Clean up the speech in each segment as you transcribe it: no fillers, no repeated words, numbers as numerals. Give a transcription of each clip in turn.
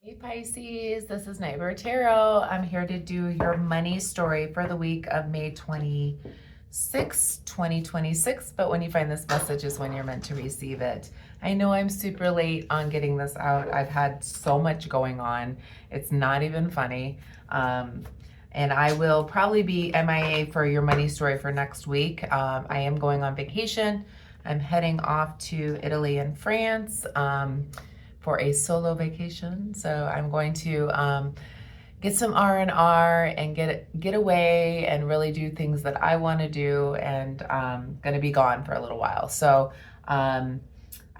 Hey Pisces, this is Nightmare Tarot. I'm here to do your money story for the week of May 26, 2026. But when you find this message is when you're meant to receive it. I know I'm super late on getting this out. I've had so much going on. It's not even funny. And I will probably be MIA for your money story for next week. I am going on vacation. I'm heading off to Italy and France. For a solo vacation. So I'm going to get some R&R and get away and really do things that I want to do, and going to be gone for a little while. So I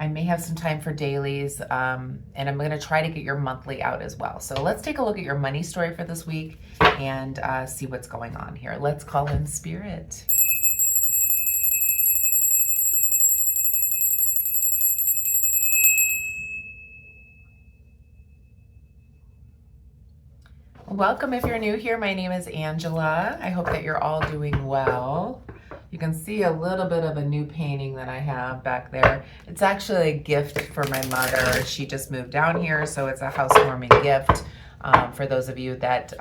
may have some time for dailies, and I'm going to try to get your monthly out as well. So let's take a look at your money story for this week and see what's going on here. Let's call in spirit. Welcome if you're new here. My name is Angela. I hope that you're all doing well. You can see a little bit of a new painting that I have back there. It's actually a gift for my mother. She just moved down here, so it's a housewarming gift. For those of you that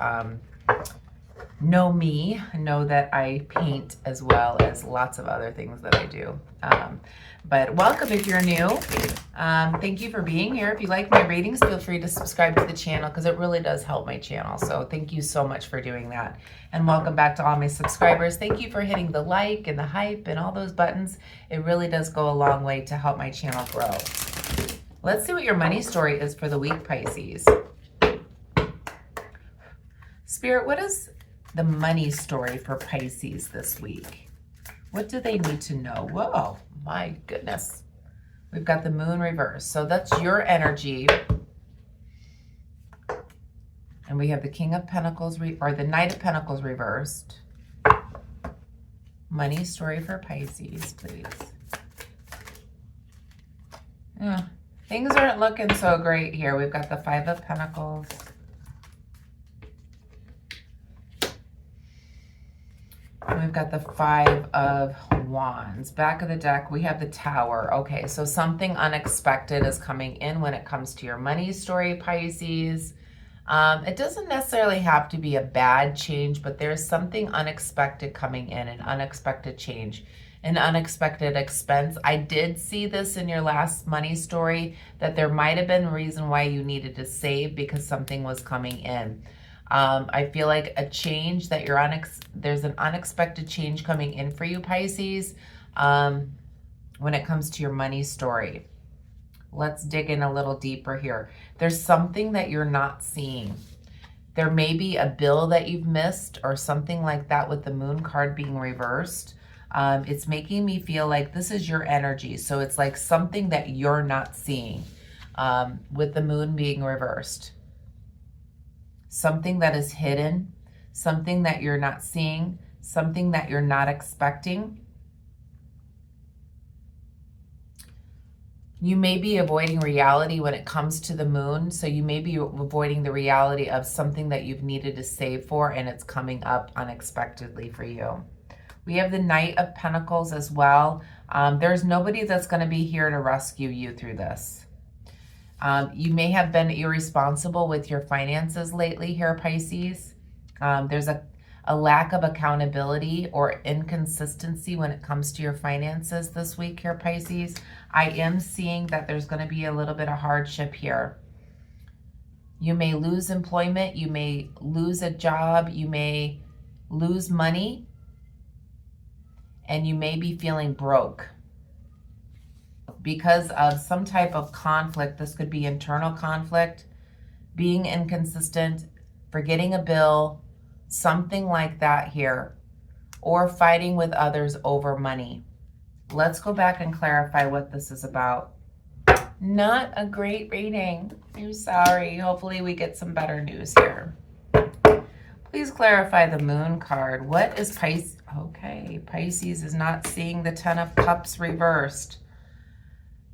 know me, know that I paint as well as lots of other things that I do. But welcome if you're new. Thank you for being here. If you like my readings, feel free to subscribe to the channel because it really does help my channel. So thank you so much for doing that. And welcome back to all my subscribers. Thank you for hitting the like and the hype and all those buttons. It really does go a long way to help my channel grow. Let's see what your money story is for the week, Pisces. Spirit, what is the money story for Pisces this week? What do they need to know? Whoa, my goodness. We've got the moon reversed. So that's your energy. And we have the King of Pentacles, or the Knight of Pentacles reversed. Money story for Pisces, please. Yeah, things aren't looking so great here. We've got the Five of Pentacles. We've got the Five of Wands. Back of the deck, we have the Tower. Okay, so something unexpected is coming in when it comes to your money story, Pisces. It doesn't necessarily have to be a bad change, but there's something unexpected coming in, an unexpected change, an unexpected expense. I did see this in your last money story, that there might have been a reason why you needed to save because something was coming in. I feel like a change that there's an unexpected change coming in for you, Pisces, when it comes to your money story. Let's dig in a little deeper here. There's something that you're not seeing. There may be a bill that you've missed or something like that with the moon card being reversed. It's making me feel like this is your energy. So it's like something that you're not seeing with the moon being reversed. Something that is hidden, something that you're not seeing, something that you're not expecting. You may be avoiding reality when it comes to the moon. So you may be avoiding the reality of something that you've needed to save for, and it's coming up unexpectedly for you. We have the Knight of Pentacles as well. There's nobody that's going to be here to rescue you through this. You may have been irresponsible with your finances lately here, Pisces. There's a lack of accountability or inconsistency when it comes to your finances this week here, Pisces. I am seeing that there's going to be a little bit of hardship here. You may lose employment. You may lose a job. You may lose money. And you may be feeling broke because of some type of conflict. This could be internal conflict, being inconsistent, forgetting a bill, something like that here, or fighting with others over money. Let's go back and clarify what this is about. Not a great reading. I'm sorry. Hopefully we get some better news here. Please clarify the moon card. What is Pisces? Okay, Pisces is not seeing the Ten of Cups reversed.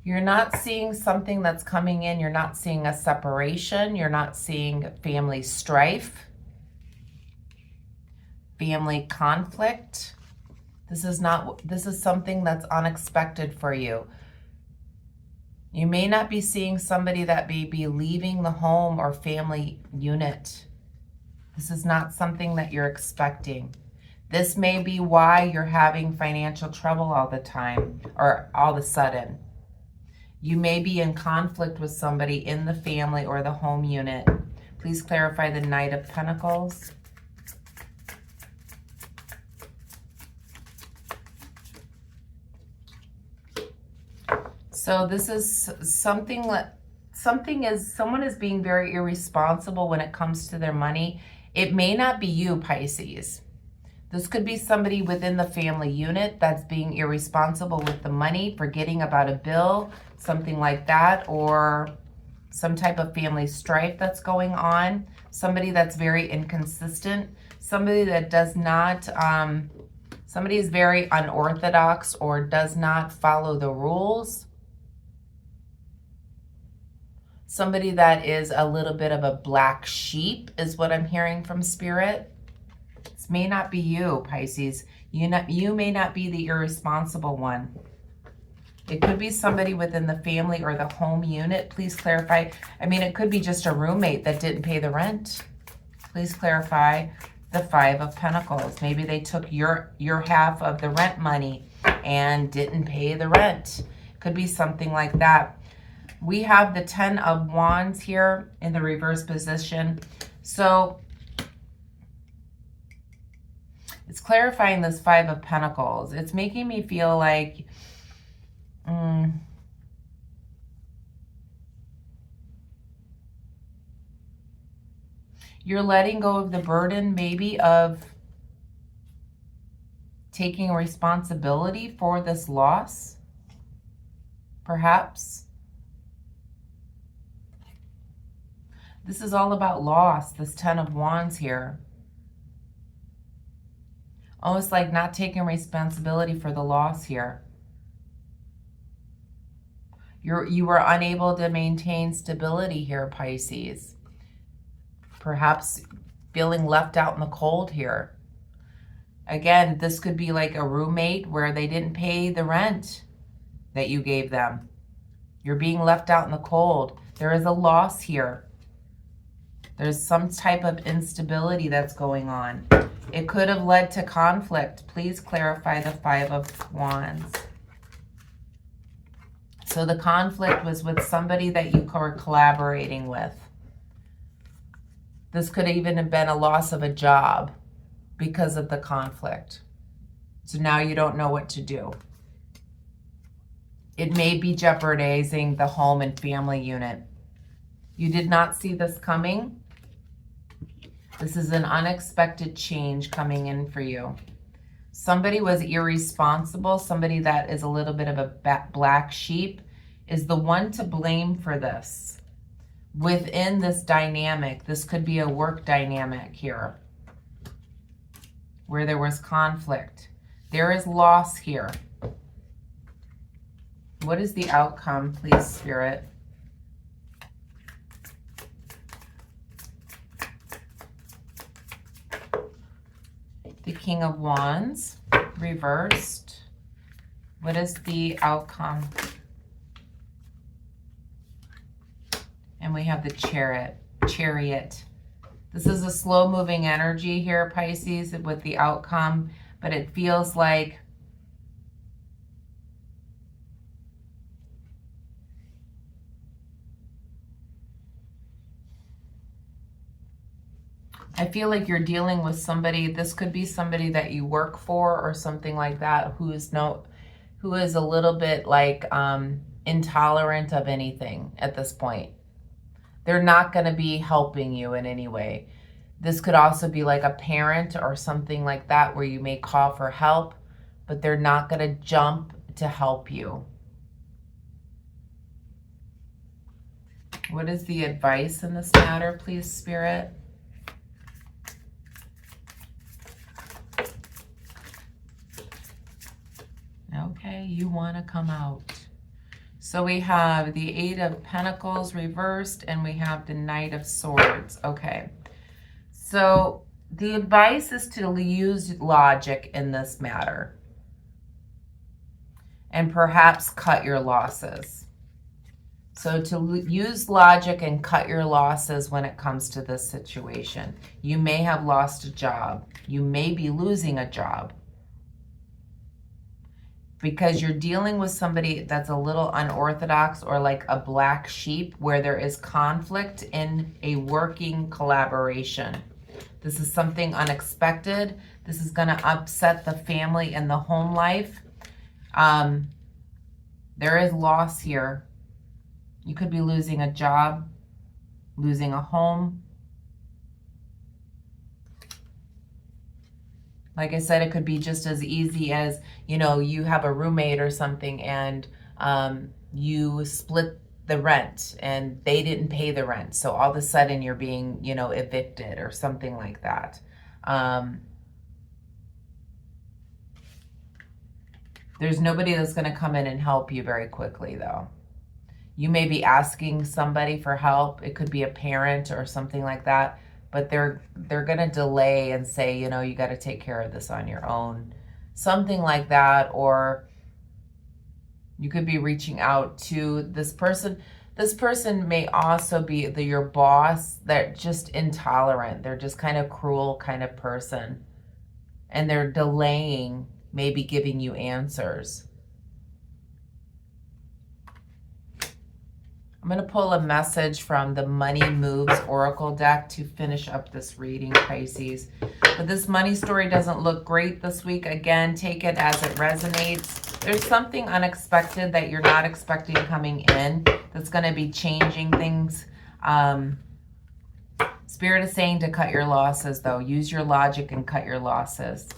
You're not seeing something that's coming in. You're not seeing a separation. You're not seeing family strife, family conflict. This is something that's unexpected for you. You may not be seeing somebody that may be leaving the home or family unit. This is not something that you're expecting. This may be why you're having financial trouble all the time or all of a sudden. You may be in conflict with somebody in the family or the home unit. Please clarify the Knight of Pentacles. So this is something that someone is being very irresponsible when it comes to their money. It may not be you, Pisces. This could be somebody within the family unit that's being irresponsible with the money, forgetting about a bill, something like that, or some type of family strife that's going on. Somebody that's very inconsistent, somebody that does not, somebody is very unorthodox or does not follow the rules. Somebody that is a little bit of a black sheep is what I'm hearing from Spirit. This may not be you, Pisces. You may not be the irresponsible one. It could be somebody within the family or the home unit. Please clarify. I mean, it could be just a roommate that didn't pay the rent. Please clarify the Five of Pentacles. Maybe they took your half of the rent money and didn't pay the rent. Could be something like that. We have the 10 of Wands here in the reverse position. So it's clarifying this Five of Pentacles. It's making me feel like you're letting go of the burden maybe of taking responsibility for this loss, perhaps. This is all about loss, this 10 of Wands here. Almost like not taking responsibility for the loss here. You were unable to maintain stability here, Pisces. Perhaps feeling left out in the cold here. Again, this could be like a roommate where they didn't pay the rent that you gave them. You're being left out in the cold. There is a loss here. There's some type of instability that's going on. It could have led to conflict. Please clarify the Five of Wands. So the conflict was with somebody that you were collaborating with. This could even have been a loss of a job because of the conflict. So now you don't know what to do. It may be jeopardizing the home and family unit. You did not see this coming. This is an unexpected change coming in for you. Somebody was irresponsible. Somebody that is a little bit of a black sheep is the one to blame for this. Within this dynamic, this could be a work dynamic here where there was conflict. There is loss here. What is the outcome, please, Spirit? The King of Wands, reversed. What is the outcome? And we have the Chariot. This is a slow-moving energy here, Pisces, with the outcome, but it feels like you're dealing with somebody. This could be somebody that you work for or something like that who is a little bit like intolerant of anything at this point. They're not going to be helping you in any way. This could also be like a parent or something like that where you may call for help, but they're not going to jump to help you. What is the advice in this matter, please, Spirit? Okay, you want to come out. So we have the Eight of Pentacles reversed, and we have the Knight of Swords. Okay, so the advice is to use logic in this matter and perhaps cut your losses. So to use logic and cut your losses when it comes to this situation. You may have lost a job. You may be losing a job, because you're dealing with somebody that's a little unorthodox, or like a black sheep, where there is conflict in a working collaboration. This is something unexpected. This is going to upset the family and the home life. There is loss here. You could be losing a job, losing a home. Like I said, it could be just as easy as, you know, you have a roommate or something, and you split the rent and they didn't pay the rent. So all of a sudden you're being, you know, evicted or something like that. There's nobody that's going to come in and help you very quickly, though. You may be asking somebody for help. It could be a parent or something like that, but they're going to delay and say, you know, you got to take care of this on your own. Something like that. Or you could be reaching out to this person. This person may also be your boss. They're just intolerant. They're just kind of cruel kind of person. And they're delaying maybe giving you answers. I'm going to pull a message from the Money Moves Oracle deck to finish up this reading, Pisces. But this money story doesn't look great this week. Again, take it as it resonates. There's something unexpected that you're not expecting coming in that's going to be changing things. Spirit is saying to cut your losses, though. Use your logic and cut your losses.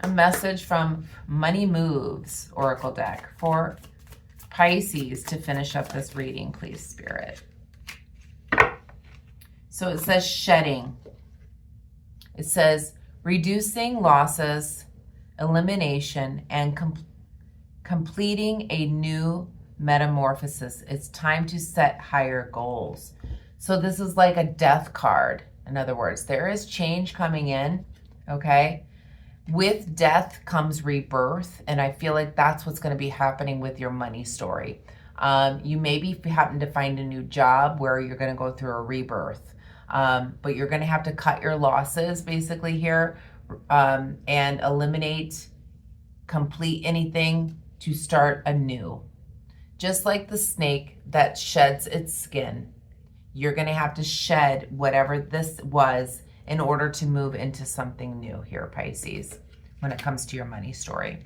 A message from Money Moves Oracle deck for Pisces to finish up this reading, please, Spirit. So it says shedding. It says reducing losses, elimination, and completing a new metamorphosis. It's time to set higher goals. So this is like a death card. In other words, there is change coming in, okay? With death comes rebirth, and I feel like that's what's going to be happening with your money story. You maybe happen to find a new job where you're going to go through a rebirth, but you're going to have to cut your losses basically here, and eliminate, complete anything to start anew. Just like the snake that sheds its skin, you're going to have to shed whatever this was in order to move into something new here, Pisces, when it comes to your money story.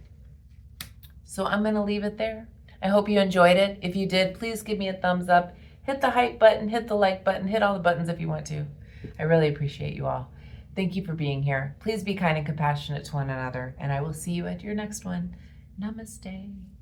So I'm going to leave it there. I hope you enjoyed it. If you did, please give me a thumbs up. Hit the hype button, hit the like button, hit all the buttons if you want to. I really appreciate you all. Thank you for being here. Please be kind and compassionate to one another, and I will see you at your next one. Namaste.